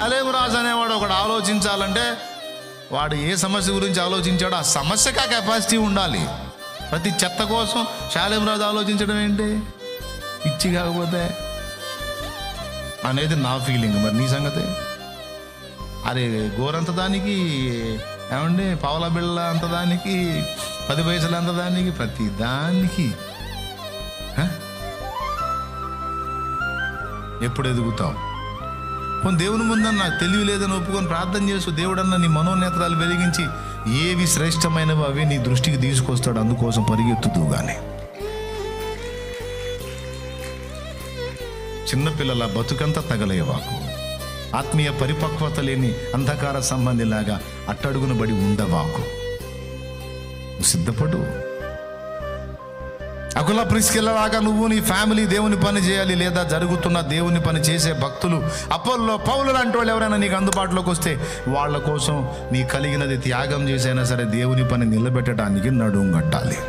షాలేం రాజు అనేవాడు ఒకడు ఆలోచించాలంటే వాడు ఏ సమస్య గురించి ఆలోచించాడో ఆ సమస్యకు ఆ కెపాసిటీ ఉండాలి. ప్రతి చెత్త కోసం షాలేం రాజు ఆలోచించడం ఏంటి? పిచ్చి కాకపోతే అనేది నా ఫీలింగ్. మరి నీ సంగతి? అరే గోరంత దానికి ఏమండి, పావుల బిళ్ళ అంత దానికి, 10 పైసలు అంత దానికి, ప్రతి దానికి ఎప్పుడు ఎదుగుతావు? కొన్ని దేవుని ముందన్న నాకు తెలివి లేదని ఒప్పుకొని ప్రార్థన చేస్తూ దేవుడన్న నీ మనోనేత్రాలు వెలిగించి ఏవి శ్రేష్టమైనవి అవి నీ దృష్టికి తీసుకొస్తాడు. అందుకోసం పరిగెత్తుతూ. కానీ చిన్నపిల్లల బతుకంతా తగలేవాకు. ఆత్మీయ పరిపక్వత లేని అంధకార సంబంధిలాగా అట్టడుగున బడి ఉండవాకు. సిద్ధపడు. అకుల ప్రిస్కిల్లలాగా నువ్వు నీ ఫ్యామిలీ దేవుని పని చేయాలి. లేదా జరుగుతున్న దేవుని పని చేసే భక్తులు, అపోల్లో పౌలు లాంటి వాళ్ళు ఎవరైనా నీకు అందుబాటులోకి వస్తే వాళ్ళ కోసం నీ కలిగినది త్యాగం చేసైనా సరే దేవుని పని నిలబెట్టడానికి నడుం కట్టాలి.